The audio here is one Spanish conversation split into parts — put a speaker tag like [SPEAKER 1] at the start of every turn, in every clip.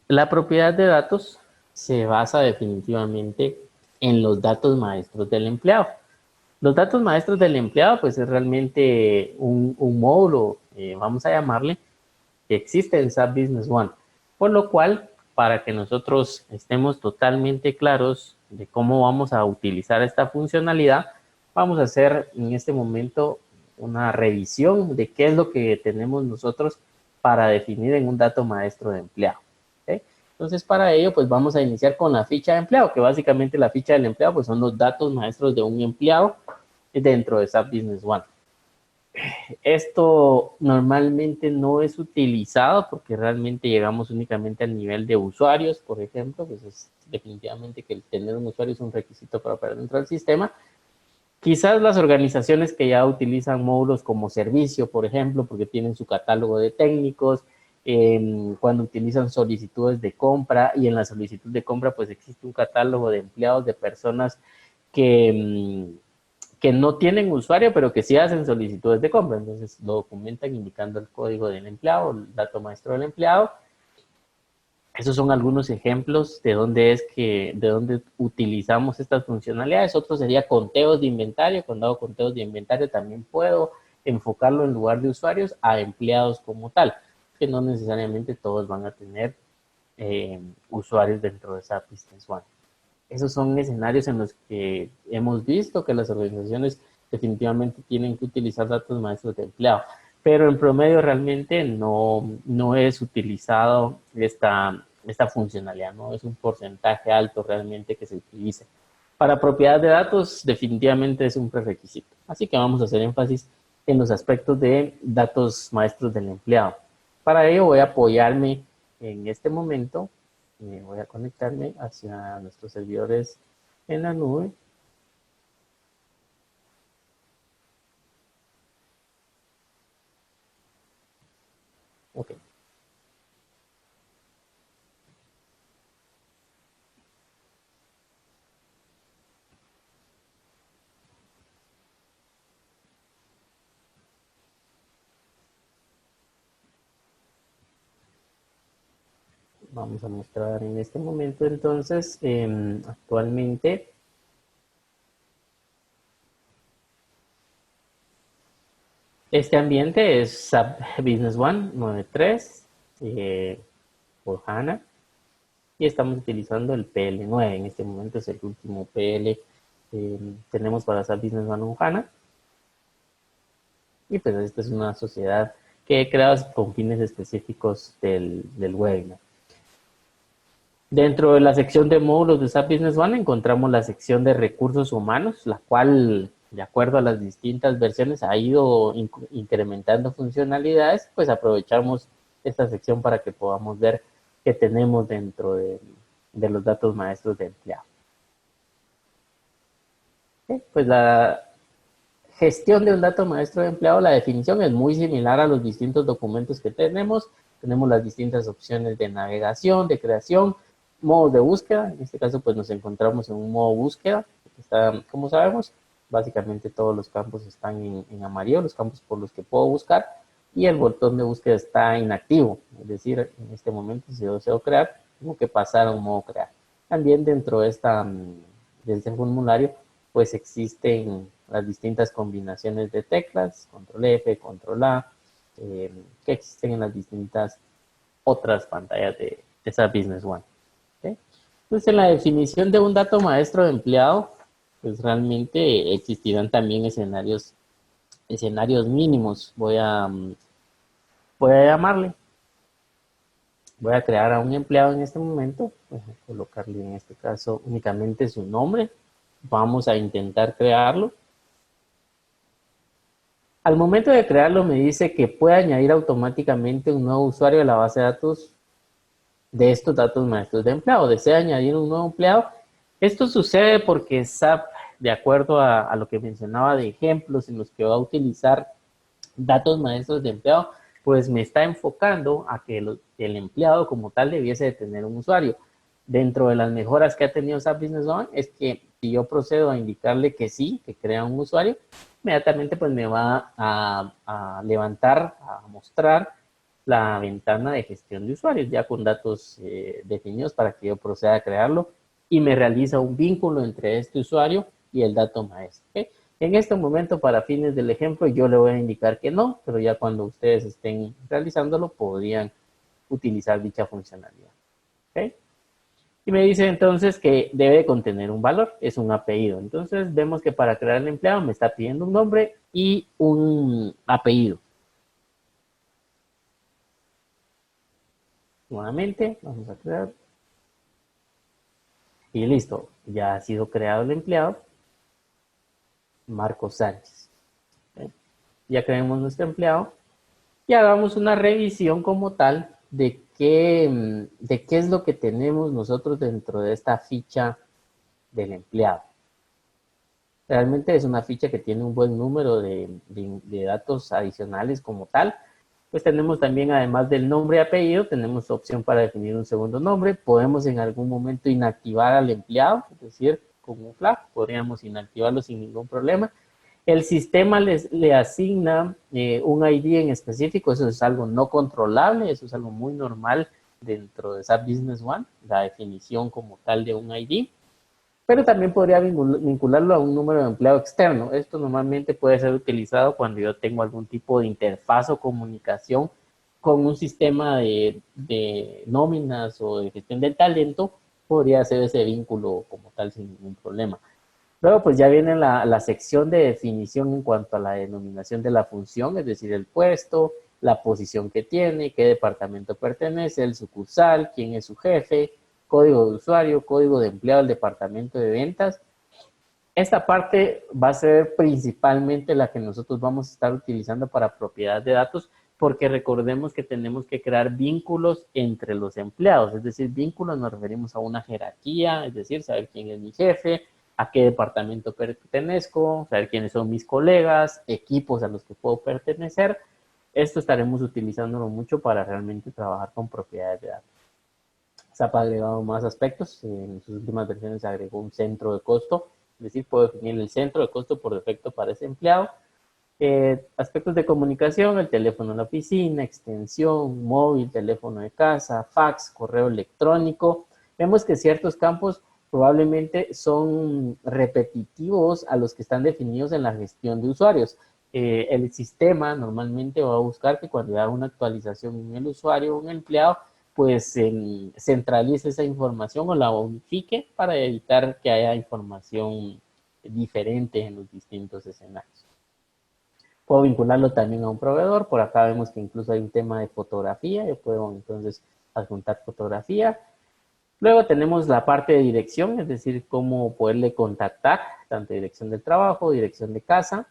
[SPEAKER 1] La propiedad de datos se basa definitivamente en los datos maestros del empleado. Los datos maestros del empleado, pues es realmente un módulo, vamos a llamarle, que existe en SAP Business One. Por lo cual, para que nosotros estemos totalmente claros de cómo vamos a utilizar esta funcionalidad, vamos a hacer en este momento una revisión de qué es lo que tenemos nosotros para definir en un dato maestro de empleado. ¿Okay? Entonces, para ello, pues vamos a iniciar con la ficha de empleado, que básicamente la ficha del empleado pues son los datos maestros de un empleado dentro de SAP Business One. Esto normalmente no es utilizado porque realmente llegamos únicamente al nivel de usuarios, por ejemplo, pues es definitivamente que el tener un usuario es un requisito para operar dentro del sistema. Quizás las organizaciones que ya utilizan módulos como servicio, por ejemplo, porque tienen su catálogo de técnicos, cuando utilizan solicitudes de compra y en la solicitud de compra pues existe un catálogo de empleados, de personas que, que no tienen usuario, pero que sí hacen solicitudes de compra. Entonces lo documentan indicando el código del empleado, el dato maestro del empleado. Esos son algunos ejemplos de dónde utilizamos estas funcionalidades. Otro sería conteos de inventario. Cuando hago conteos de inventario también puedo enfocarlo en lugar de usuarios a empleados como tal, que no necesariamente todos van a tener usuarios dentro de SAP Business One. Esos son escenarios en los que hemos visto que las organizaciones definitivamente tienen que utilizar datos maestros de empleado, pero en promedio realmente no es utilizado esta funcionalidad, no es un porcentaje alto realmente que se utilice. Para propiedad de datos definitivamente es un prerequisito, así que vamos a hacer énfasis en los aspectos de datos maestros del empleado. Para ello voy a apoyarme en este momento, voy a conectarme hacia nuestros servidores en la nube. Ok. Vamos a mostrar en este momento entonces, actualmente, este ambiente es SAP Business One 9.3 por HANA y estamos utilizando el PL9. En este momento es el último PL que tenemos para SAP Business One en HANA. Y pues esta es una sociedad que he creado con fines específicos del webinar. Dentro de la sección de módulos de SAP Business One encontramos la sección de recursos humanos, la cual, de acuerdo a las distintas versiones, ha ido incrementando funcionalidades. Pues aprovechamos esta sección para que podamos ver qué tenemos dentro de los datos maestros de empleado. Pues la gestión de un dato maestro de empleado, la definición es muy similar a los distintos documentos que tenemos. Tenemos las distintas opciones de navegación, de creación, modos de búsqueda. En este caso, pues nos encontramos en un modo búsqueda. Está, como sabemos, básicamente todos los campos están en amarillo, los campos por los que puedo buscar, y el botón de búsqueda está inactivo. Es decir, en este momento, si yo deseo crear, tengo que pasar a un modo crear. También dentro de este formulario, pues existen las distintas combinaciones de teclas, control F, control A, que existen en las distintas otras pantallas de esa Business One. ¿Okay? Entonces, en la definición de un dato maestro de empleado, pues realmente existirán también escenarios mínimos. Voy a llamarle, voy a crear a un empleado en este momento, voy a colocarle en este caso únicamente su nombre. Vamos a intentar crearlo. Al momento de crearlo me dice que puede añadir automáticamente un nuevo usuario a la base de datos de estos datos maestros de empleado. Desea añadir un nuevo empleado. Esto sucede porque SAP, de acuerdo a lo que mencionaba de ejemplos en los que va a utilizar datos maestros de empleado, pues me está enfocando a que el empleado como tal debiese de tener un usuario. Dentro de las mejoras que ha tenido SAP Business One es que si yo procedo a indicarle que sí, que crea un usuario, inmediatamente pues me va a levantar, a mostrar la ventana de gestión de usuarios, ya con datos definidos para que yo proceda a crearlo y me realiza un vínculo entre este usuario y el dato maestro. ¿Okay? En este momento, para fines del ejemplo, yo le voy a indicar que no, pero ya cuando ustedes estén realizándolo, podrían utilizar dicha funcionalidad. ¿Okay? Y me dice entonces que debe contener un valor, es un apellido. Entonces vemos que para crear el empleado me está pidiendo un nombre y un apellido. Nuevamente, vamos a crear. Y listo, ya ha sido creado el empleado, Marcos Sánchez. ¿Okay? Ya creemos nuestro empleado y hagamos una revisión como tal de qué es lo que tenemos nosotros dentro de esta ficha del empleado. Realmente es una ficha que tiene un buen número de datos adicionales como tal. Pues tenemos también, además del nombre y apellido, tenemos opción para definir un segundo nombre. Podemos en algún momento inactivar al empleado, es decir, con un flag, podríamos inactivarlo sin ningún problema. El sistema le asigna un ID en específico, eso es algo no controlable, eso es algo muy normal dentro de SAP Business One, la definición como tal de un ID. Pero también podría vincularlo a un número de empleado externo. Esto normalmente puede ser utilizado cuando yo tengo algún tipo de interfaz o comunicación con un sistema de nóminas o de gestión del talento, podría hacer ese vínculo como tal sin ningún problema. Luego pues ya viene la sección de definición en cuanto a la denominación de la función, es decir, el puesto, la posición que tiene, qué departamento pertenece, el sucursal, quién es su jefe, código de usuario, código de empleado del departamento de ventas. Esta parte va a ser principalmente la que nosotros vamos a estar utilizando para propiedad de datos, porque recordemos que tenemos que crear vínculos entre los empleados, es decir, vínculos nos referimos a una jerarquía, es decir, saber quién es mi jefe, a qué departamento pertenezco, saber quiénes son mis colegas, equipos a los que puedo pertenecer. Esto estaremos utilizándolo mucho para realmente trabajar con propiedades de datos. SAP ha agregado más aspectos. En sus últimas versiones agregó un centro de costo, es decir, puedo definir el centro de costo por defecto para ese empleado. Aspectos de comunicación, el teléfono en la oficina, extensión, móvil, teléfono de casa, fax, correo electrónico. Vemos que ciertos campos probablemente son repetitivos a los que están definidos en la gestión de usuarios. El sistema normalmente va a buscar que cuando haga una actualización en el usuario o en el empleado, pues centralice esa información o la unifique para evitar que haya información diferente en los distintos escenarios. Puedo vincularlo también a un proveedor. Por acá vemos que incluso hay un tema de fotografía. Yo puedo entonces adjuntar fotografía. Luego tenemos la parte de dirección, es decir, cómo poderle contactar, tanto dirección del trabajo, dirección de casa.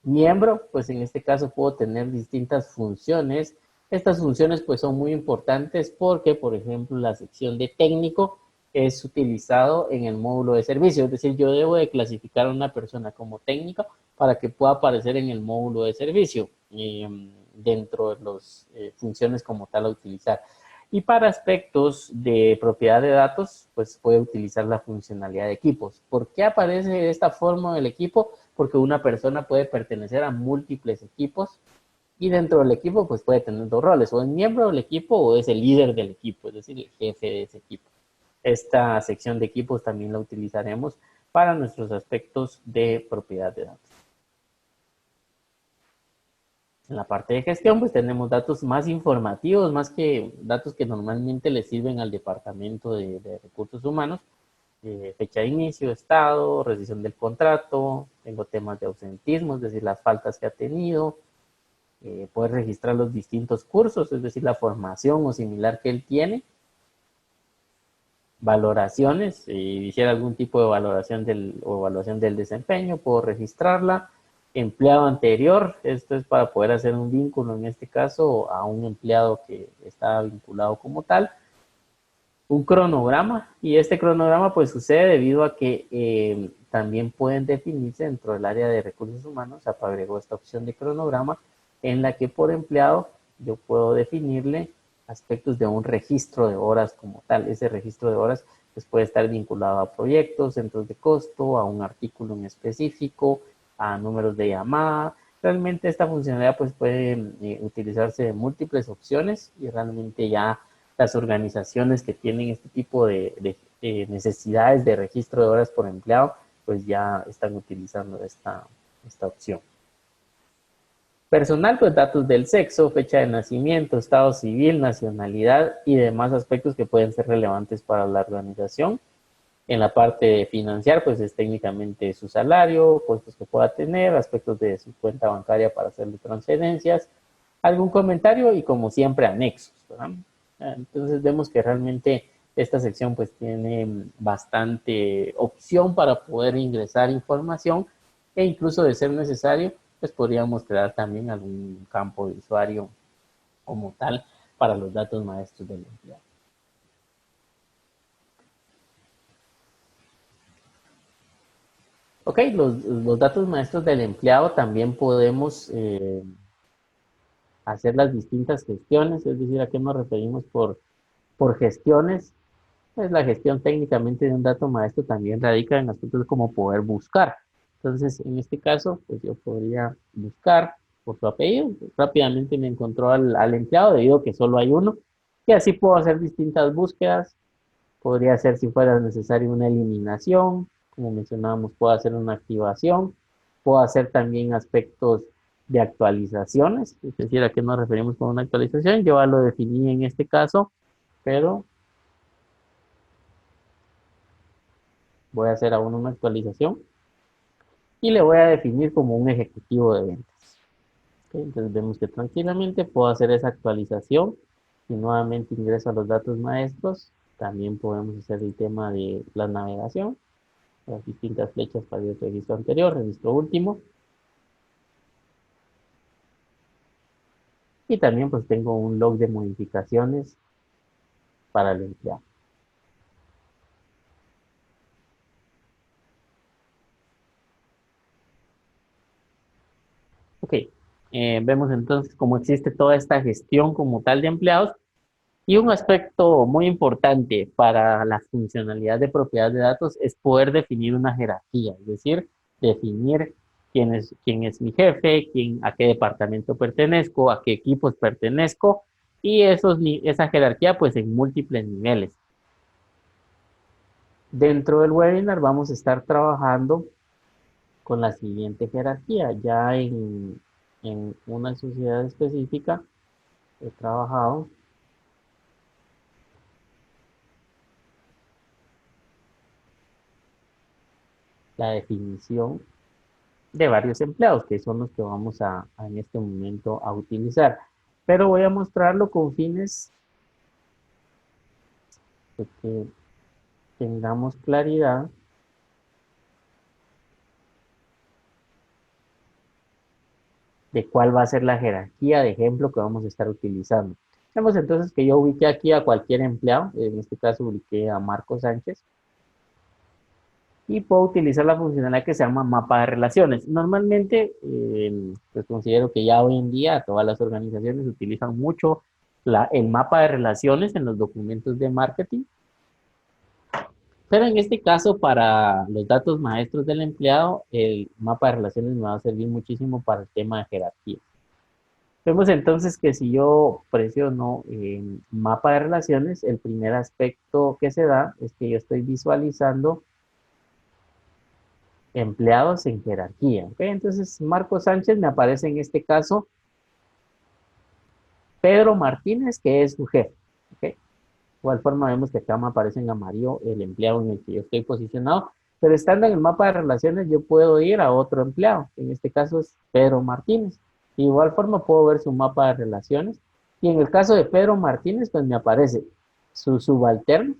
[SPEAKER 1] Miembro, pues en este caso puedo tener distintas funciones. Estas funciones pues son muy importantes porque, por ejemplo, la sección de técnico es utilizado en el módulo de servicio. Es decir, yo debo de clasificar a una persona como técnico para que pueda aparecer en el módulo de servicio dentro de las funciones como tal a utilizar. Y para aspectos de propiedad de datos, pues puede utilizar la funcionalidad de equipos. ¿Por qué aparece de esta forma el equipo? Porque una persona puede pertenecer a múltiples equipos y dentro del equipo pues puede tener dos roles, o es miembro del equipo o es el líder del equipo, es decir, el jefe de ese equipo. Esta sección de equipos también la utilizaremos para nuestros aspectos de propiedad de datos. En la parte de gestión, pues tenemos datos más informativos, más que datos que normalmente le sirven al departamento de recursos humanos. Fecha de inicio, estado, rescisión del contrato, tengo temas de ausentismo, es decir, las faltas que ha tenido, poder registrar los distintos cursos, es decir, la formación o similar que él tiene, valoraciones, si hiciera algún tipo de valoración o evaluación del desempeño, puedo registrarla. Empleado anterior, esto es para poder hacer un vínculo, en este caso, a un empleado que está vinculado como tal. Un cronograma, y este cronograma pues sucede debido a que también pueden definirse dentro del área de recursos humanos. SAP agregó esta opción de cronograma en la que por empleado yo puedo definirle aspectos de un registro de horas como tal. Ese registro de horas pues puede estar vinculado a proyectos, centros de costo, a un artículo en específico, a números de llamada, Realmente esta funcionalidad pues puede utilizarse de múltiples opciones y realmente ya las organizaciones que tienen este tipo de necesidades de registro de horas por empleado pues ya están utilizando esta opción. Personal, pues datos del sexo, fecha de nacimiento, estado civil, nacionalidad y demás aspectos que pueden ser relevantes para la organización. En la parte de financiar, pues es técnicamente su salario, costos que pueda tener, aspectos de su cuenta bancaria para hacerle transferencias, algún comentario y como siempre anexos, ¿verdad? Entonces vemos que realmente esta sección pues tiene bastante opción para poder ingresar información e incluso de ser necesario pues podríamos crear también algún campo de usuario como tal para los datos maestros del empleado. Ok, los datos maestros del empleado también podemos hacer las distintas gestiones, es decir, ¿a qué nos referimos por gestiones? Pues la gestión técnicamente de un dato maestro también radica en aspectos como poder buscar. Entonces, en este caso, pues yo podría buscar por su apellido. Rápidamente me encontró al empleado debido a que solo hay uno. Y así puedo hacer distintas búsquedas. Podría hacer, si fuera necesario, una eliminación. Como mencionábamos, puedo hacer una activación. Puedo hacer también aspectos de actualizaciones. Es decir, ¿a qué nos referimos con una actualización? Yo ya lo definí en este caso, pero voy a hacer aún una actualización y le voy a definir como un ejecutivo de ventas. ¿Ok? Entonces vemos que tranquilamente puedo hacer esa actualización y nuevamente ingreso a los datos maestros. También podemos hacer el tema de la navegación, las distintas flechas para el registro anterior, registro último. Y también pues tengo un log de modificaciones para el empleado. Ok, vemos entonces cómo existe toda esta gestión como tal de empleados. Y un aspecto muy importante para la funcionalidad de propiedad de datos es poder definir una jerarquía, es decir, definir quién es mi jefe, a qué departamento pertenezco, a qué equipos pertenezco, y esa jerarquía pues en múltiples niveles. Dentro del webinar vamos a estar trabajando con la siguiente jerarquía. Ya en una sociedad específica he trabajado la definición de varios empleados, que son los que vamos en este momento a utilizar. Pero voy a mostrarlo con fines de que tengamos claridad de cuál va a ser la jerarquía de ejemplo que vamos a estar utilizando. Vemos entonces que yo ubiqué aquí a cualquier empleado, en este caso ubiqué a Marco Sánchez, y puedo utilizar la funcionalidad que se llama mapa de relaciones. Normalmente, pues considero que ya hoy en día todas las organizaciones utilizan mucho el mapa de relaciones en los documentos de marketing, pero en este caso para los datos maestros del empleado, el mapa de relaciones me va a servir muchísimo para el tema de jerarquía. Vemos entonces que si yo presiono mapa de relaciones, el primer aspecto que se da es que yo estoy visualizando empleados en jerarquía. ¿Ok? Entonces, Marco Sánchez me aparece en este caso Pedro Martínez, que es su jefe. ¿Ok? De igual forma vemos que acá me aparece en amarillo el empleado en el que yo estoy posicionado, pero estando en el mapa de relaciones yo puedo ir a otro empleado, en este caso es Pedro Martínez. De igual forma puedo ver su mapa de relaciones y en el caso de Pedro Martínez pues me aparece su subalterno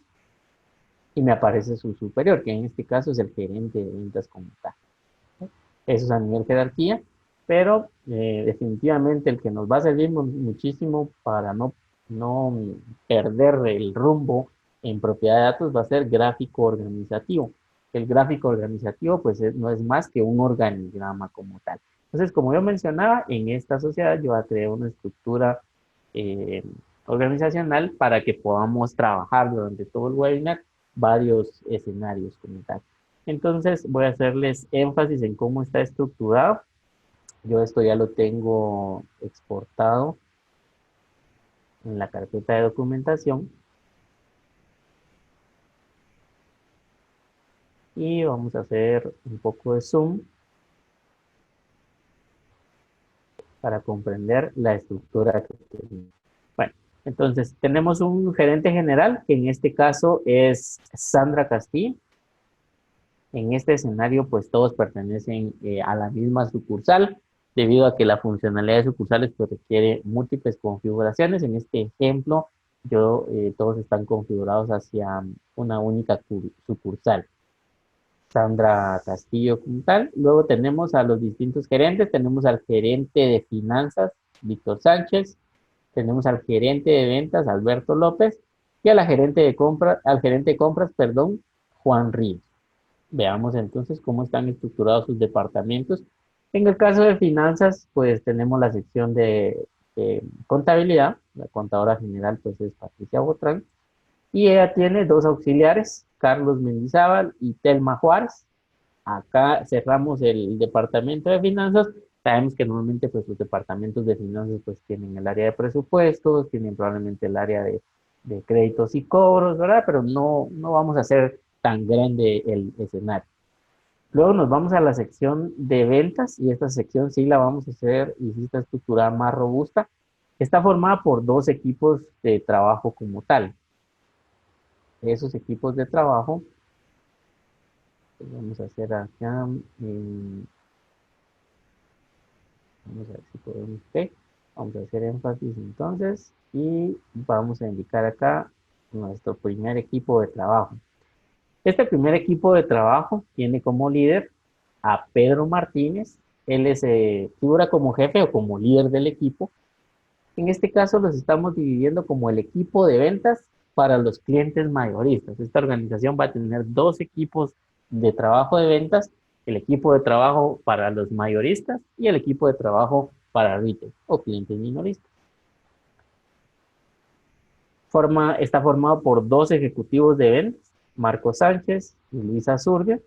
[SPEAKER 1] y me aparece su superior, que en este caso es el gerente de ventas como tal. Eso es a nivel jerarquía, pero definitivamente el que nos va a servir muchísimo para no perder el rumbo en propiedad de datos va a ser gráfico organizativo. El gráfico organizativo pues no es más que un organigrama como tal. Entonces, como yo mencionaba, en esta sociedad yo voy a crear una estructura eh, organizacional para que podamos trabajar durante todo el webinar varios escenarios como tal. Entonces voy a hacerles énfasis en cómo está estructurado Yo esto ya lo tengo exportado en la carpeta de documentación y vamos a hacer un poco de zoom para comprender la estructura que tenemos. Bueno, entonces tenemos un gerente general, que en este caso es Sandra Castillo. En este escenario, pues todos pertenecen a la misma sucursal, debido a que la funcionalidad de sucursales pues, requiere múltiples configuraciones. En este ejemplo, todos están configurados hacia una única sucursal. Sandra Castillo como tal. Luego tenemos a los distintos gerentes. Tenemos al gerente de finanzas, Víctor Sánchez. Tenemos al gerente de ventas, Alberto López. Y a la gerente de compra, al gerente de compras, perdón, Juan Ríos. Veamos entonces cómo están estructurados sus departamentos. En el caso de finanzas, pues tenemos la sección de contabilidad. La contadora general, pues es Patricia Botrán. Y ella tiene dos auxiliares, Carlos Mendizábal y Telma Juárez. Acá cerramos el departamento de finanzas. Sabemos que normalmente pues los departamentos de finanzas pues tienen el área de presupuestos, tienen probablemente el área de créditos y cobros, ¿verdad? Pero no vamos a hacer tan grande el escenario. Luego nos vamos a la sección de ventas y esta sección sí la vamos a hacer y sí está estructurada más robusta. Está formada por dos equipos de trabajo como tal. Esos equipos de trabajo, pues vamos a hacer acá, vamos a ver si podemos, ok. Vamos a hacer énfasis entonces y vamos a indicar acá nuestro primer equipo de trabajo. Este primer equipo de trabajo tiene como líder a Pedro Martínez. Él es, figura como jefe o como líder del equipo. En este caso los estamos dividiendo como el equipo de ventas para los clientes mayoristas. Esta organización va a tener dos equipos de trabajo de ventas, el equipo de trabajo para los mayoristas y el equipo de trabajo para retail o clientes minoristas. Está formado por dos ejecutivos de ventas, Marco Sánchez y Luisa Zurdia,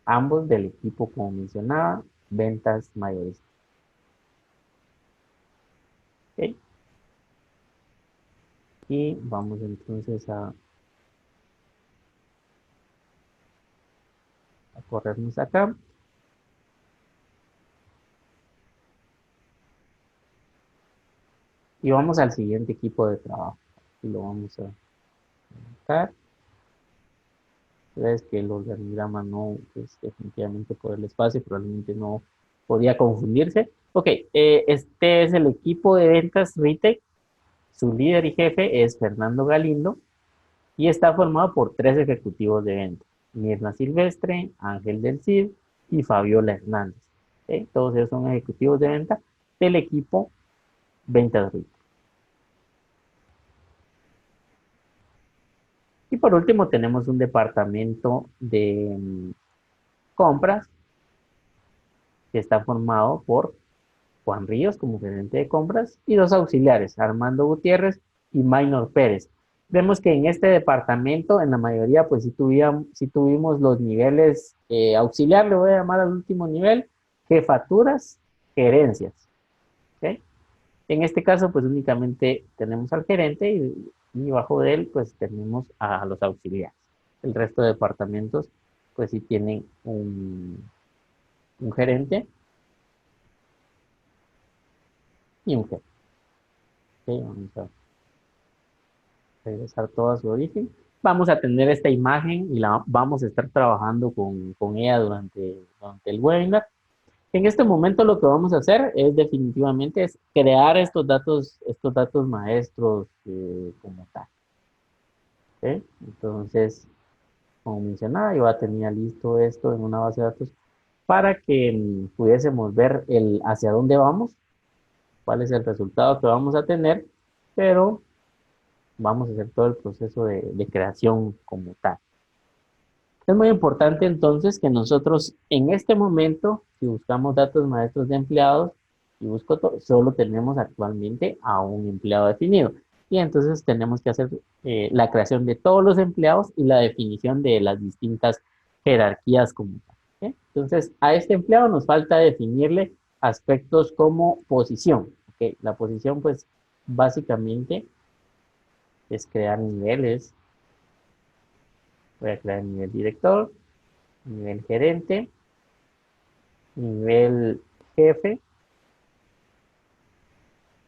[SPEAKER 1] ambos del equipo, como mencionaba, ventas mayoristas. ¿Okay? Y vamos entonces a corrernos acá. Y vamos al siguiente equipo de trabajo. Y lo vamos a buscar. Ves que el organigrama no, pues definitivamente por el espacio, probablemente no podía confundirse. Ok, este es el equipo de ventas retail. Su líder y jefe es Fernando Galindo y está formado por tres ejecutivos de venta. Mirna Silvestre, Ángel del Cid y Fabiola Hernández. ¿Okay? Todos ellos son ejecutivos de venta del equipo Ventas Retail. Y por último tenemos un departamento de compras que está formado por Juan Ríos como gerente de compras y dos auxiliares, Armando Gutiérrez y Maynor Pérez. Vemos que en este departamento, en la mayoría, pues sí tuvimos los niveles auxiliar, le voy a llamar al último nivel, jefaturas, gerencias. ¿Okay? En este caso, pues únicamente tenemos al gerente y bajo de él, pues tenemos a los auxiliares. El resto de departamentos, pues sí tienen un gerente y un jefe. ¿Okay? Vamos a regresar todo a su origen. Vamos a tener esta imagen y la vamos a estar trabajando con ella durante el webinar. En este momento lo que vamos a hacer es definitivamente es crear estos datos maestros como tal. ¿Okay? Entonces, como mencionaba, yo ya tenía listo esto en una base de datos para que pudiésemos ver hacia dónde vamos, cuál es el resultado que vamos a tener, pero vamos a hacer todo el proceso de creación como tal. Es muy importante entonces que nosotros en este momento, si buscamos datos maestros de empleados y busco solo tenemos actualmente a un empleado definido. Y entonces tenemos que hacer la creación de todos los empleados y la definición de las distintas jerarquías como tal. ¿Okay? Entonces a este empleado nos falta definirle aspectos como posición. ¿Ok? La posición, pues, básicamente es crear niveles. Voy a crear nivel director, nivel gerente, nivel jefe,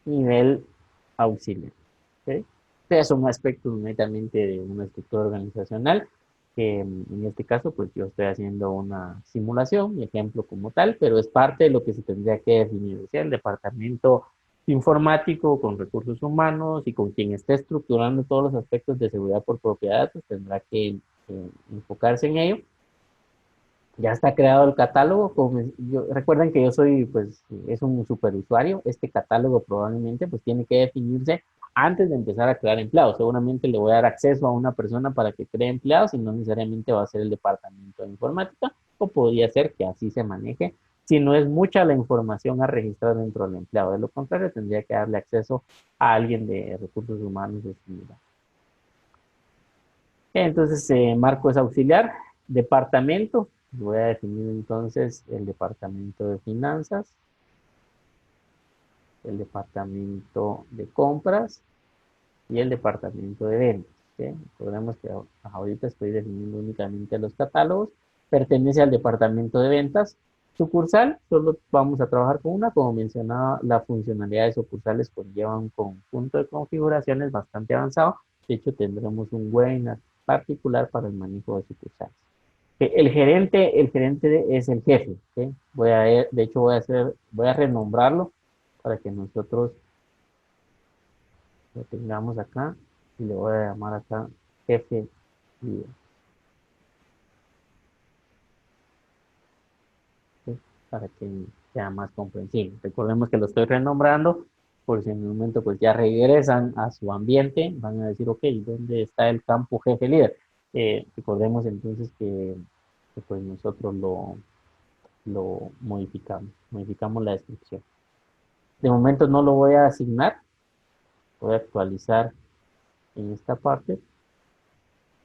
[SPEAKER 1] nivel auxiliar. ¿Ok? Estos son aspectos netamente de una estructura organizacional que en este caso pues yo estoy haciendo una simulación, mi ejemplo como tal, pero es parte de lo que se tendría que definir, o sea, el departamento informático con recursos humanos y con quien esté estructurando todos los aspectos de seguridad por propiedad, pues tendrá que enfocarse en ello. Ya está creado el catálogo. Recuerden que yo soy, pues, es un superusuario. Este catálogo probablemente, pues, tiene que definirse antes de empezar a crear empleados. Seguramente le voy a dar acceso a una persona para que cree empleados y no necesariamente va a ser el departamento de informática, o podría ser que así se maneje. Si no es mucha la información a registrar dentro del empleado, de lo contrario, tendría que darle acceso a alguien de recursos humanos de similar. Entonces, marco es auxiliar. Departamento. Voy a definir entonces el departamento de finanzas, el departamento de compras y el departamento de ventas. ¿Sí? Recordemos que ahorita estoy definiendo únicamente los catálogos. Pertenece al departamento de ventas. Sucursal, solo vamos a trabajar con una. Como mencionaba, la funcionalidad de sucursales conlleva un conjunto de configuraciones bastante avanzado. De hecho, tendremos un webinar particular para el manejo de sucursales. El gerente es el jefe. ¿Ok? De hecho, voy a renombrarlo para que nosotros lo tengamos acá y le voy a llamar acá jefe líder, ¿sí? Para que sea más comprensible. Recordemos que lo estoy renombrando por si en un momento pues ya regresan a su ambiente, van a decir, ok, ¿dónde está el campo jefe líder? Recordemos entonces que pues nosotros lo modificamos la descripción. De momento no lo voy a asignar, voy a actualizar en esta parte.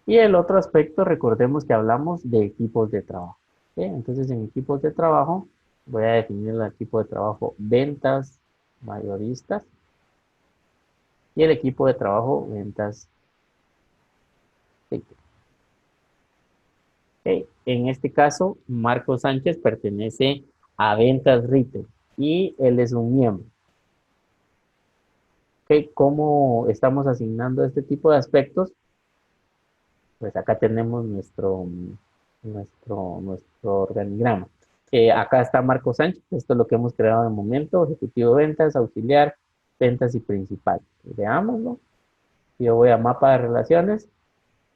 [SPEAKER 1] Y el otro aspecto, recordemos que hablamos de equipos de trabajo. ¿Sí? Entonces, en equipos de trabajo, voy a definir el equipo de trabajo ventas mayoristas y el equipo de trabajo ventas retail. ¿Sí? En este caso, Marco Sánchez pertenece a ventas retail y él es un miembro. ¿Sí? ¿Cómo estamos asignando este tipo de aspectos? Pues acá tenemos nuestro organigrama. Acá está Marco Sánchez, esto es lo que hemos creado en el momento, ejecutivo de ventas, auxiliar, ventas y principal. Veámoslo. Si yo voy a mapa de relaciones,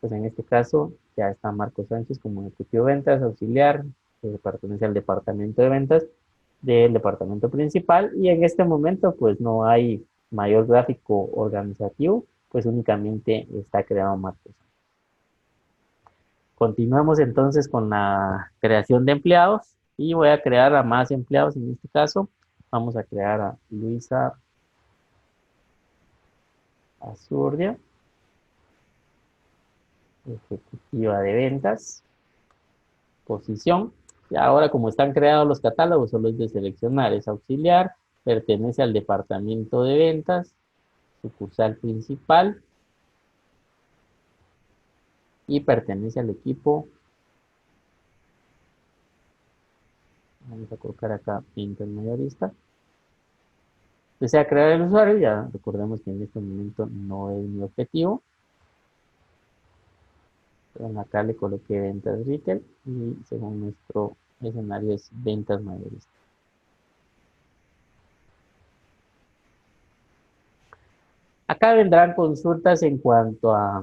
[SPEAKER 1] pues en este caso ya está Marco Sánchez como ejecutivo de ventas, auxiliar, que pertenece al departamento de ventas del departamento principal, y en este momento pues no hay mayor gráfico organizativo, pues únicamente está creado Marco Sánchez. Continuamos entonces con la creación de empleados y voy a crear a más empleados. En este caso, vamos a crear a Luisa Azurdia, ejecutiva de ventas, posición. Y ahora, como están creados los catálogos, solo es de seleccionar, es auxiliar, pertenece al departamento de ventas, sucursal principal y pertenece al equipo. Vamos a colocar acá ventas mayorista. Desea crear el usuario, ya recordemos que en este momento no es mi objetivo. En acá le coloqué ventas retail y según nuestro escenario es ventas mayoristas. Acá vendrán consultas en cuanto a,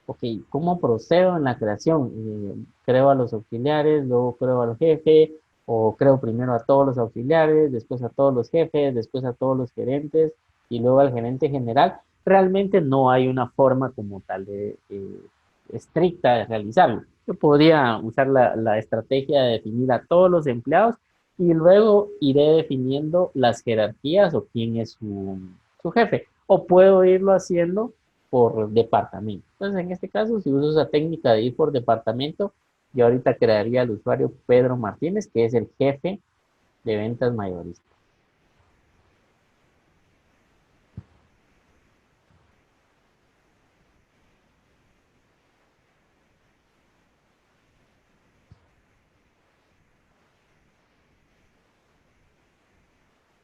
[SPEAKER 1] ok, ¿cómo procedo en la creación? ¿Creo a los auxiliares, luego creo al jefe, o creo primero a todos los auxiliares, después a todos los jefes, después a todos los gerentes y luego al gerente general? Realmente no hay una forma como tal de estricta de realizarlo. Yo podría usar la estrategia de definir a todos los empleados y luego iré definiendo las jerarquías o quién es su jefe. O puedo irlo haciendo por departamento. Entonces, en este caso, si uso esa técnica de ir por departamento, yo ahorita crearía al usuario Pedro Martínez, que es el jefe de ventas mayoristas.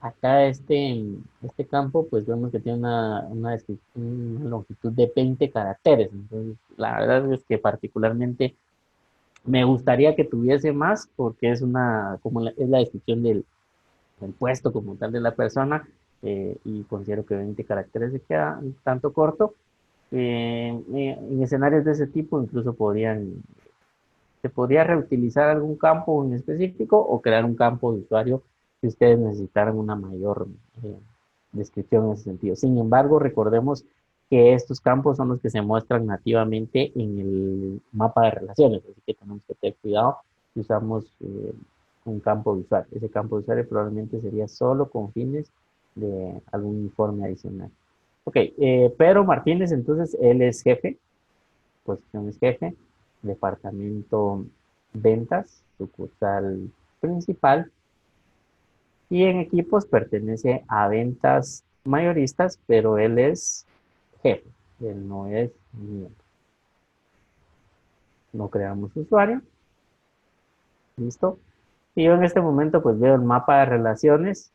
[SPEAKER 1] Acá este campo, pues vemos que tiene una longitud de 20 caracteres. Entonces, la verdad es que particularmente me gustaría que tuviese más porque es la descripción del puesto como tal de la persona, y considero que 20 caracteres se queda un tanto corto. En escenarios de ese tipo incluso se podría reutilizar algún campo en específico o crear un campo de usuario si ustedes necesitaran una mayor eh, descripción en ese sentido. Sin embargo, recordemos que estos campos son los que se muestran nativamente en el mapa de relaciones, así que tenemos que tener cuidado si usamos un campo de usuario. Ese campo de usuario probablemente sería solo con fines de algún informe adicional. Ok, Pedro Martínez, entonces él es jefe, posición es jefe, departamento ventas, sucursal principal, y en equipos pertenece a ventas mayoristas, pero él es jefe, él no es miembro. No creamos usuario, listo. Y yo en este momento pues veo el mapa de relaciones,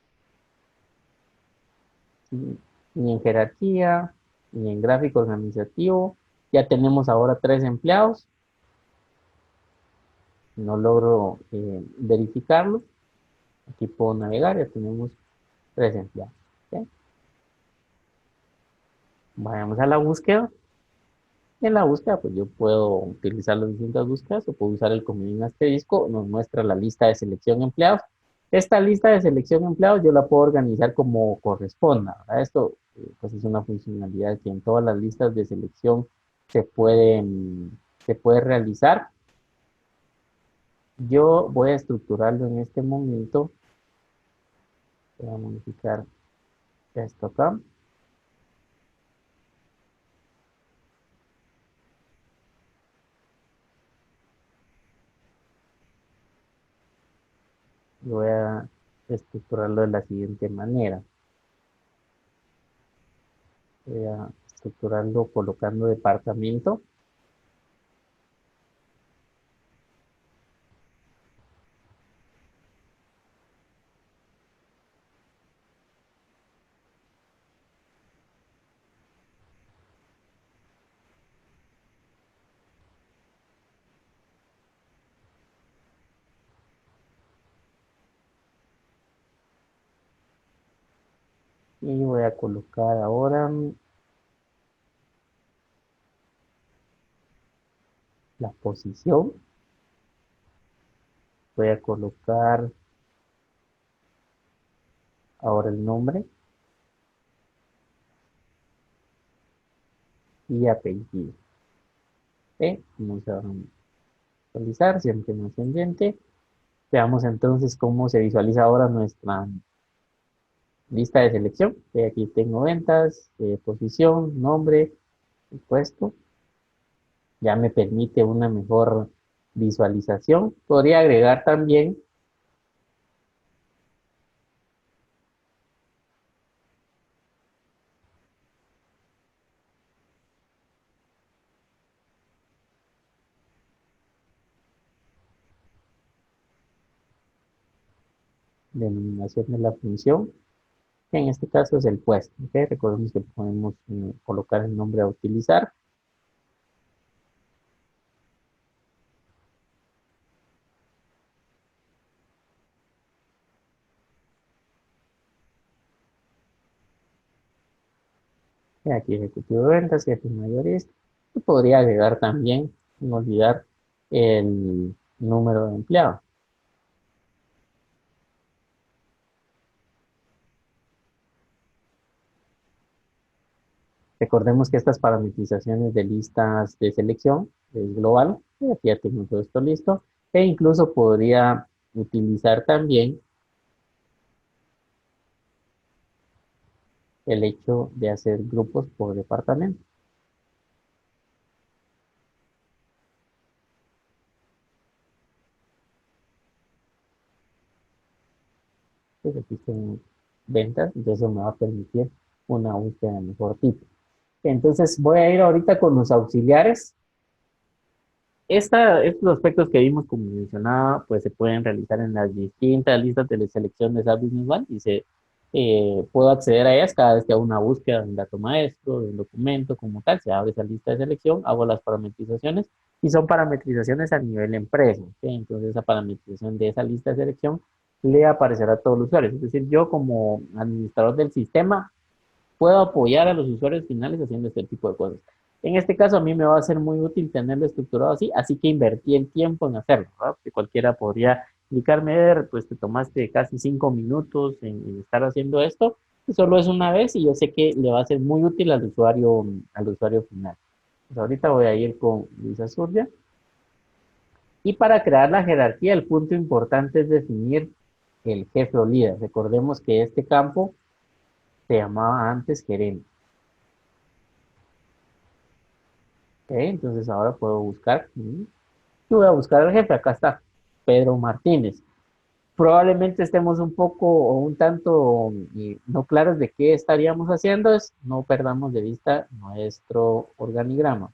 [SPEAKER 1] ni en jerarquía, ni en gráfico organizativo. Ya tenemos ahora 3 empleados, no logro verificarlo. Aquí puedo navegar, ya tenemos 3 empleados. ¿Ok? Vayamos a la búsqueda. En la búsqueda, pues yo puedo utilizar las distintas búsquedas o puedo usar el comodín asterisco, nos muestra la lista de selección empleados. Esta lista de selección empleados yo la puedo organizar como corresponda, ¿verdad? Esto pues es una funcionalidad que en todas las listas de selección se puede realizar. Yo voy a estructurarlo en este momento. Voy a modificar esto acá. Voy a estructurarlo de la siguiente manera. Voy a estructurarlo colocando departamento y voy a colocar ahora la posición. Voy a colocar ahora el nombre y apellido. ¿Ok? Vamos a actualizar siempre en ascendente. Veamos entonces cómo se visualiza ahora nuestra lista de selección. Aquí tengo ventas, posición, nombre, puesto. Ya me permite una mejor visualización. Podría agregar también denominación de la función, que en este caso es el puesto. ¿Ok? Recordemos que podemos colocar el nombre a utilizar. Aquí ejecutivo de ventas, jefe mayorista. Y podría agregar también, no olvidar, el número de empleados. Recordemos que estas parametrizaciones de listas de selección es global. Y aquí ya tengo todo esto listo. E incluso podría utilizar también el hecho de hacer grupos por departamento. pues aquí están ventas, entonces eso me va a permitir una búsqueda de mejor tipo. Entonces voy a ir ahorita con los auxiliares. Estos aspectos que vimos, como mencionaba, pues se pueden realizar en las distintas listas de selección de SAP Business One y puedo acceder a ellas cada vez que hago una búsqueda de un dato maestro, de un documento como tal, se abre esa lista de selección, hago las parametrizaciones y son parametrizaciones a nivel empresa. ¿Ok? Entonces esa parametrización de esa lista de selección le aparecerá a todos los usuarios. Es decir, yo como administrador del sistema puedo apoyar a los usuarios finales haciendo este tipo de cosas. En este caso, a mí me va a ser muy útil tenerlo estructurado así, así que invertí el tiempo en hacerlo, ¿verdad? Que cualquiera podría indicarme, pues te tomaste casi 5 minutos en estar haciendo esto, y solo es una vez y yo sé que le va a ser muy útil al usuario final. Pues ahorita voy a ir con Luisa Zurdia. Y para crear la jerarquía, el punto importante es definir el jefe o líder. Recordemos que este campo se llamaba antes gerente. Ok, entonces ahora puedo buscar. Yo voy a buscar al jefe. Acá está. Pedro Martínez. Probablemente estemos un poco o un tanto no claros de qué estaríamos haciendo. No perdamos de vista nuestro organigrama.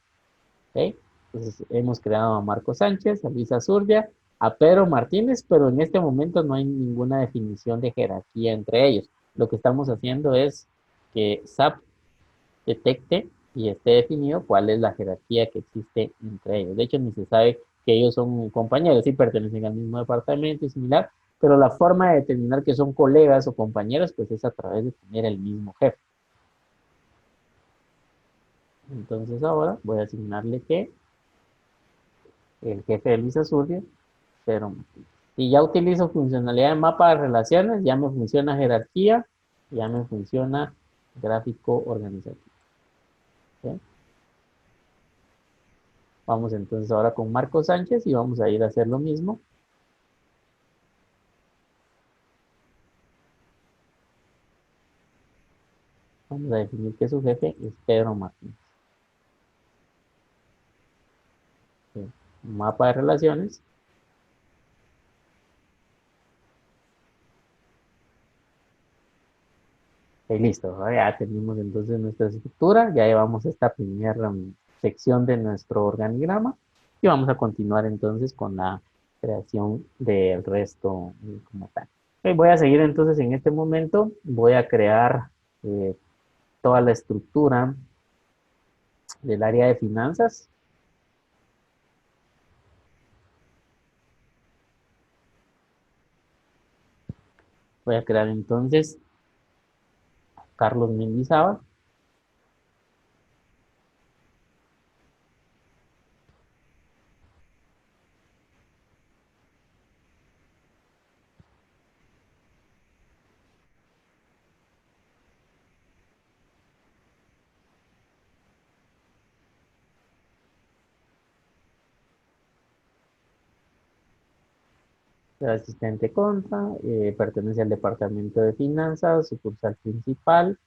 [SPEAKER 1] ¿Ok? Entonces hemos creado a Marco Sánchez, a Luisa Zurbia, a Pedro Martínez, pero en este momento no hay ninguna definición de jerarquía entre ellos. Lo que estamos haciendo es que SAP detecte y esté definido cuál es la jerarquía que existe entre ellos. De hecho, ni se sabe que ellos son compañeros, sí pertenecen al mismo departamento y similar, pero la forma de determinar que son colegas o compañeros, pues es a través de tener el mismo jefe. Entonces ahora voy a asignarle que el jefe de Luisa Zurria, pero si ya utilizo funcionalidad de mapa de relaciones, ya me funciona jerarquía, ya me funciona gráfico organizativo. ¿Sí? Vamos entonces ahora con Marco Sánchez y vamos a ir a hacer lo mismo. Vamos a definir que su jefe es Pedro Martínez. ¿Sí? Mapa de relaciones. Y listo, ¿no? Ya tenemos entonces nuestra estructura. Ya llevamos esta primera sección de nuestro organigrama. Y vamos a continuar entonces con la creación del resto como tal. Ok, voy a seguir entonces en este momento. Voy a crear eh, toda la estructura del área de finanzas. Voy a crear entonces Carlos Mendizábal. El asistente conta, pertenece al departamento de finanzas, sucursal principal.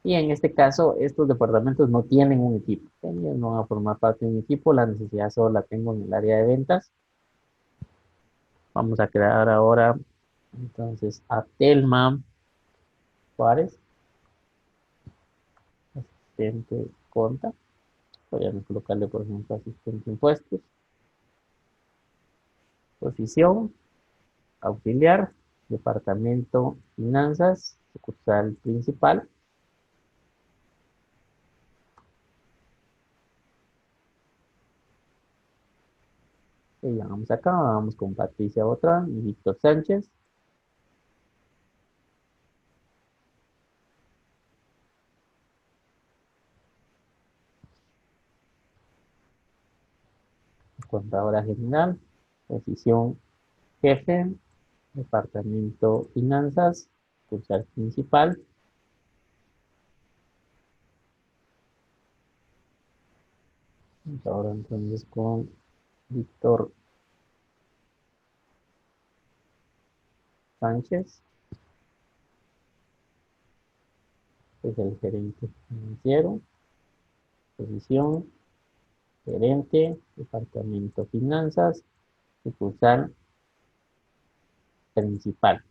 [SPEAKER 1] Y en este caso, estos departamentos no tienen un equipo. Ellos no van a formar parte de un equipo, la necesidad solo la tengo en el área de ventas. Vamos a crear ahora, entonces, a Telma Juárez, asistente conta. Voy a colocarle, por ejemplo, asistente impuestos. Posición, auxiliar, departamento finanzas, sucursal principal. Y ya vamos acá, vamos con Patricia Botrán y Víctor Sánchez. Contadora general, posición jefe, departamento finanzas, sucursal principal. Vamos ahora entonces con Víctor Sánchez, que es el gerente financiero, posición gerente, departamento finanzas, sucursal principal.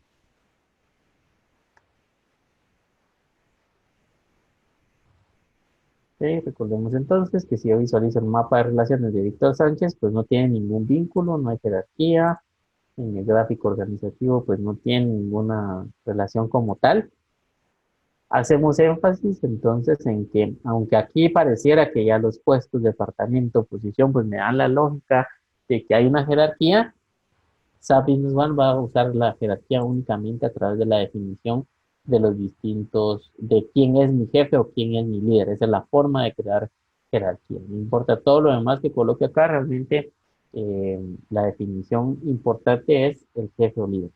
[SPEAKER 1] Sí, recordemos entonces que si yo visualizo el mapa de relaciones de Víctor Sánchez, pues no tiene ningún vínculo, no hay jerarquía, en el gráfico organizativo pues no tiene ninguna relación como tal. Hacemos énfasis entonces en que, aunque aquí pareciera que ya los puestos, departamento, posición, pues me dan la lógica de que hay una jerarquía, SAP Business One va a usar la jerarquía únicamente a través de la definición de los distintos, de quién es mi jefe o quién es mi líder. Esa es la forma de crear jerarquía. No importa todo lo demás que coloque acá, realmente la definición importante es el jefe o líder.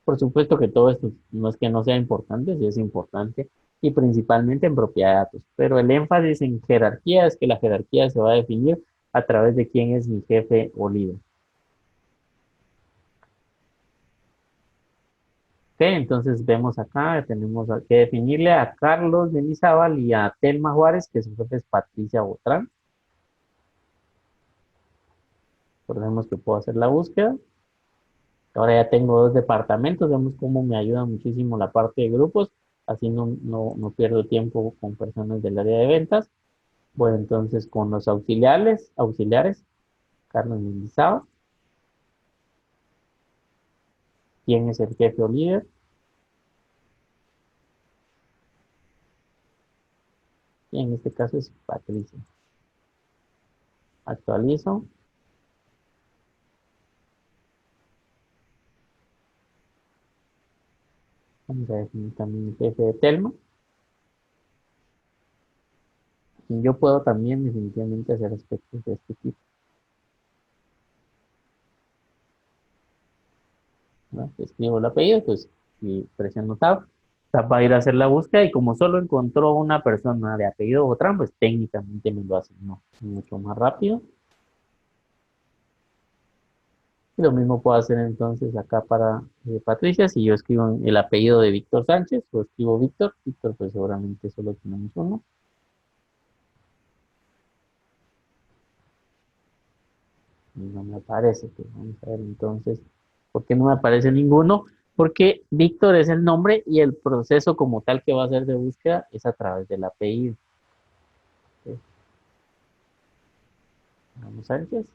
[SPEAKER 1] Por supuesto que todo esto no es que no sea importante, sí es importante, y principalmente en propiedad de datos, pero el énfasis en jerarquía es que la jerarquía se va a definir a través de quién es mi jefe o líder. Ok, entonces vemos acá, tenemos que definirle a Carlos Benizábal y a Telma Juárez, que su jefe es Patricia Botrán. Recordemos que puedo hacer la búsqueda. Ahora ya tengo dos departamentos, vemos cómo me ayuda muchísimo la parte de grupos, así no pierdo tiempo con personas del área de ventas. Bueno, entonces con los auxiliares, Carlos Mendizábal, quién es el jefe o líder, y en este caso es Patricia. Actualizo, vamos a definir también el jefe de Telma. Y yo puedo también definitivamente hacer aspectos de este tipo, ¿no? Escribo el apellido, pues, y presiono Tab. Tab va a ir a hacer la búsqueda y como solo encontró una persona de apellido Botran, pues técnicamente me lo asignó mucho más rápido. Y lo mismo puedo hacer entonces acá para Patricia. Si yo escribo el apellido de Víctor Sánchez o escribo Víctor, Víctor pues seguramente solo tenemos uno. Y no me aparece. Pues vamos a ver entonces, ¿por qué no me aparece ninguno? Porque Víctor es el nombre y el proceso como tal que va a hacer de búsqueda es a través del apellido. ¿Ok? Vamos Sánchez.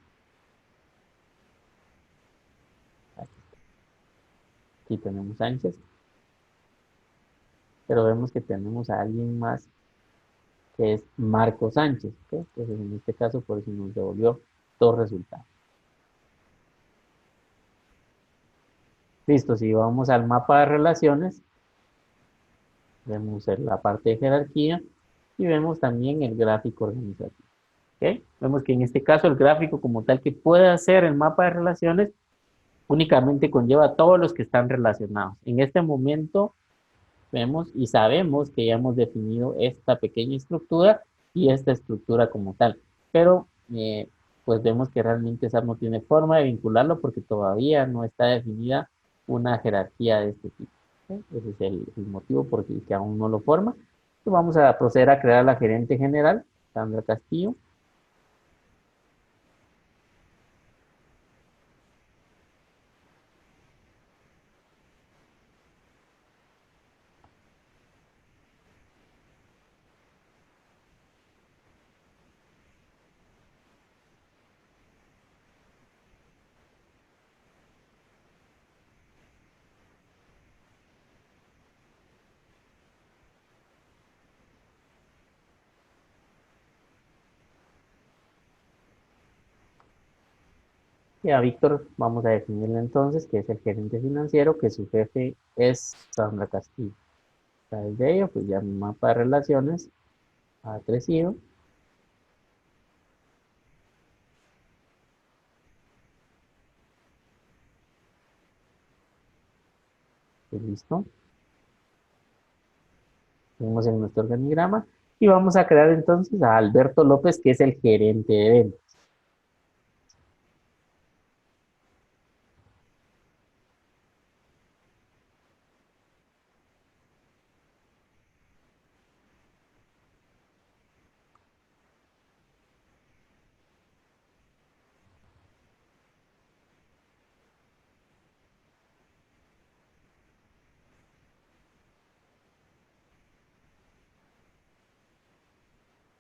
[SPEAKER 1] Aquí tenemos Sánchez. Pero vemos que tenemos a alguien más que es Marco Sánchez. ¿Ok? Entonces en este caso por eso nos devolvió dos resultados. Listo, si vamos al mapa de relaciones, vemos la parte de jerarquía y vemos también el gráfico organizativo. ¿Ok? Vemos que en este caso el gráfico como tal que puede hacer el mapa de relaciones únicamente conlleva a todos los que están relacionados. En este momento vemos y sabemos que ya hemos definido esta pequeña estructura y esta estructura como tal, pero pues vemos que realmente esa no tiene forma de vincularlo porque todavía no está definida una jerarquía de este tipo. ¿Ok? Ese es el motivo por el que aún no lo forma. Entonces vamos a proceder a crear la gerente general, Sandra Castillo. Y a Víctor vamos a definirle entonces que es el gerente financiero, que su jefe es Sandra Castillo. A través de ello, pues ya mi mapa de relaciones ha crecido. Y listo. Tenemos en nuestro organigrama. Y vamos a crear entonces a Alberto López, que es el gerente de ventas.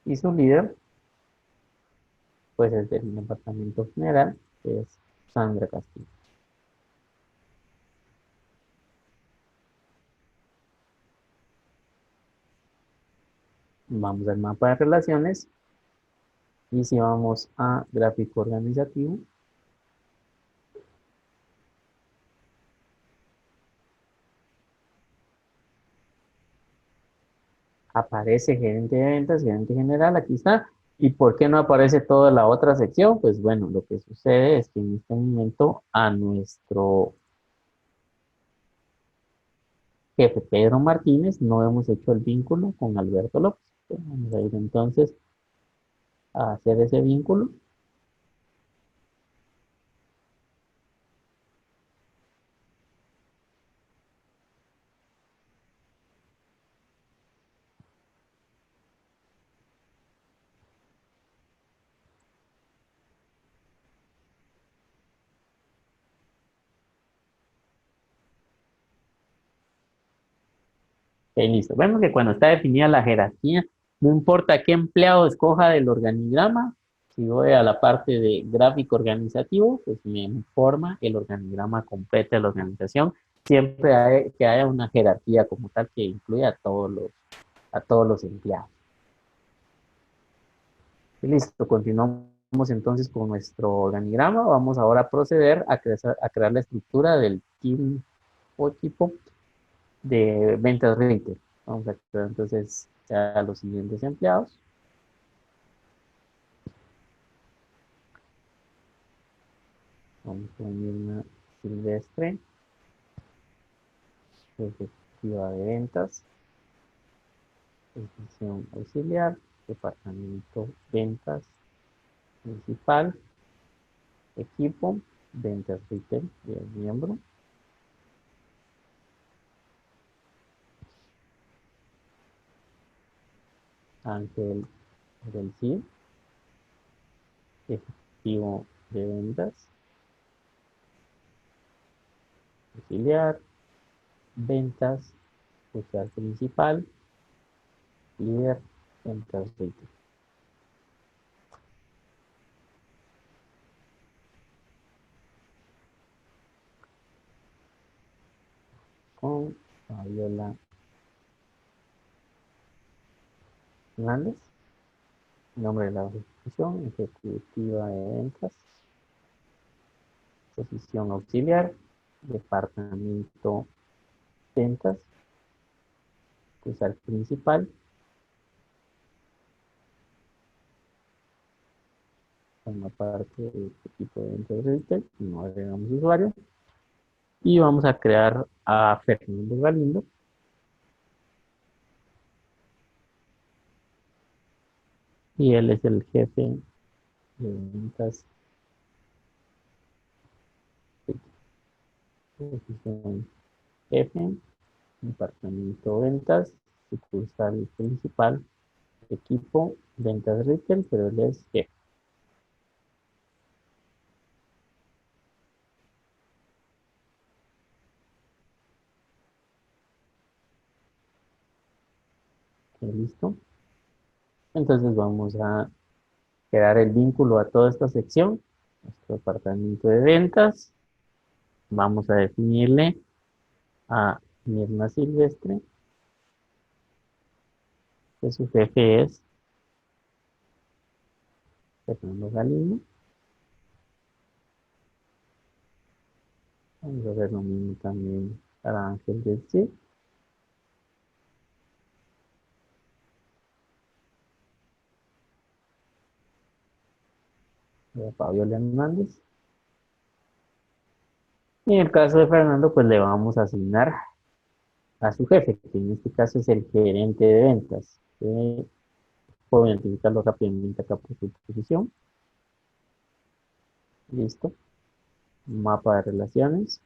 [SPEAKER 1] Y su líder, pues es del departamento general, que es Sandra Castillo. Vamos al mapa de relaciones y si vamos a gráfico organizativo, aparece gerente de ventas, gerente general, aquí está. ¿Y por qué no aparece toda la otra sección? Pues bueno, lo que sucede es que en este momento a nuestro jefe Pedro Martínez no hemos hecho el vínculo con Alberto López. Vamos a ir entonces a hacer ese vínculo. Listo. Vemos que cuando está definida la jerarquía, no importa qué empleado escoja del organigrama, si voy a la parte de gráfico organizativo, pues me informa el organigrama completo de la organización. Siempre hay, que haya una jerarquía como tal que incluya a todos los empleados. Y listo, continuamos entonces con nuestro organigrama. Vamos ahora a proceder a crear la estructura del team o equipo de ventas retail. Vamos a crear entonces ya los siguientes empleados. Vamos a poner una Silvestre, ejecutiva de ventas, posición auxiliar, departamento ventas principal, equipo, ventas retail, de miembro, Ángel del CID, ejecutivo de ventas, auxiliar, ventas, social principal, líder, ventas retail. Con Fabiola Hernández, nombre de la organización, ejecutiva de ventas, posición auxiliar, departamento ventas, usar principal, forma parte de este tipo de ventas retail, no agregamos usuario, y vamos a crear a Fernando Galindo, y él es el jefe de ventas, posición jefe, departamento ventas, sucursal principal, equipo, ventas retail, pero él es jefe. ¿Listo? Entonces vamos a crear el vínculo a toda esta sección, nuestro departamento de ventas. Vamos a definirle a Mirna Silvestre, que su jefe es Fernando Galindo. Vamos a ver lo mismo también para Ángel del Cid, para Fabiola Hernández. Y en el caso de Fernando, pues le vamos a asignar a su jefe, que en este caso es el gerente de ventas. Puedo identificarlo rápidamente acá por su posición. Listo. Mapa de relaciones.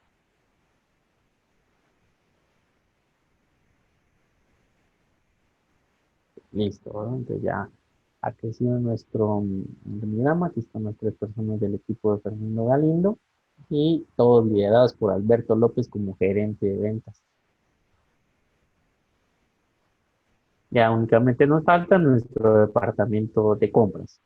[SPEAKER 1] Listo, ¿verdad? Entonces ya ha crecido nuestro organigrama. Aquí están las tres personas del equipo de Fernando Galindo y todos liderados por Alberto López como gerente de ventas. Ya únicamente nos falta nuestro departamento de compras.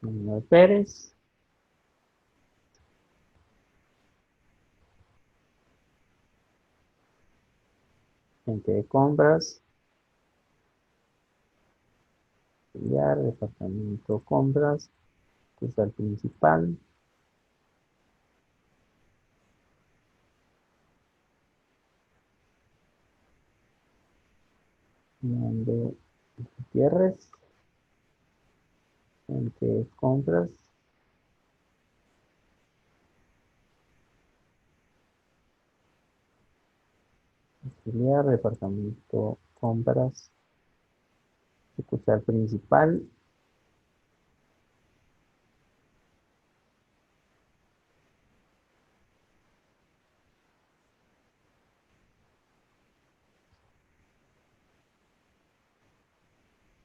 [SPEAKER 1] Señor Pérez, gente de compras, auxiliar, departamento de compras, sucursal principal, Fernando Gutiérrez, gente de compras, auxiliar, departamento compras, sucursal principal,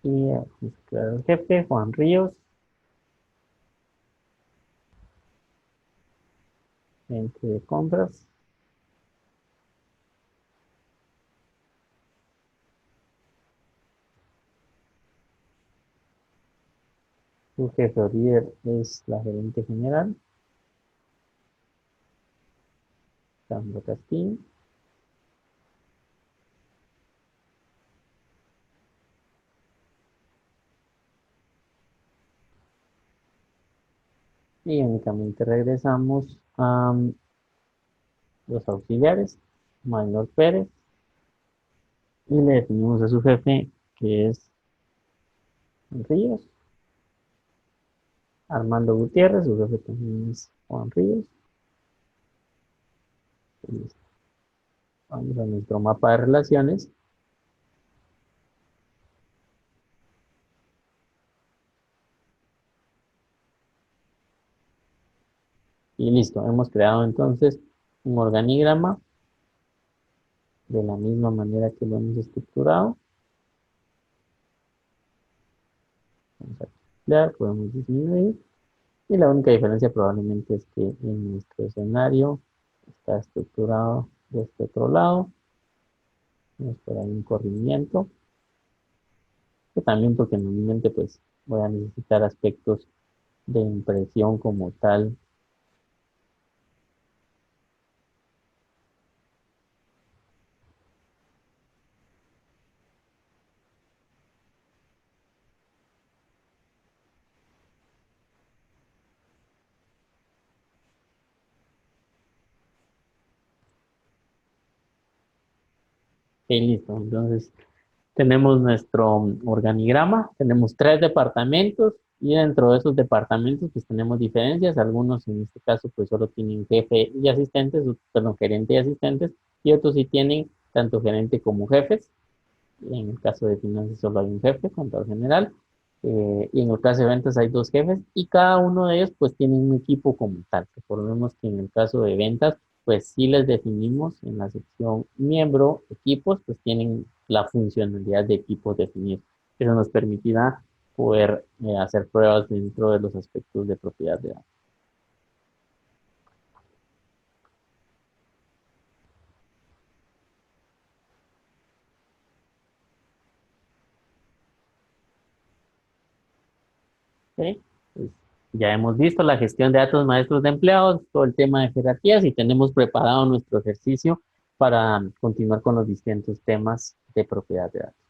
[SPEAKER 1] y el jefe Juan Ríos, gente de compras, su jefe o líder es la gerente general, Sandro Castillo, y únicamente regresamos a los auxiliares, Maynor Pérez, y le definimos a su jefe, que es Ríos, Armando Gutiérrez, su jefe también es Juan Ríos. Y listo. Vamos a nuestro mapa de relaciones. Y listo, hemos creado entonces un organigrama de la misma manera que lo hemos estructurado. Vamos a ampliar, podemos disminuir. Y la única diferencia probablemente es que en nuestro escenario está estructurado de este otro lado. Tenemos por ahí un corrimiento. Que también porque normalmente pues voy a necesitar aspectos de impresión como tal. Y listo. Entonces tenemos nuestro organigrama, tenemos tres departamentos y dentro de esos departamentos pues tenemos diferencias. Algunos en este caso pues solo tienen jefe y asistentes, perdón, gerente y asistentes, y otros sí tienen tanto gerente como jefes. En el caso de finanzas solo hay un jefe, contador general, y en el caso de ventas hay dos jefes y cada uno de ellos pues tiene un equipo como tal. Recordemos que en el caso de ventas pues sí les definimos en la sección miembro, equipos, pues tienen la funcionalidad de equipos definidos. Eso nos permitirá poder hacer pruebas dentro de los aspectos de propiedad de datos. ¿Ok? Pues, ya hemos visto la gestión de datos maestros de empleados, todo el tema de jerarquías y tenemos preparado nuestro ejercicio para continuar con los distintos temas de propiedad de datos.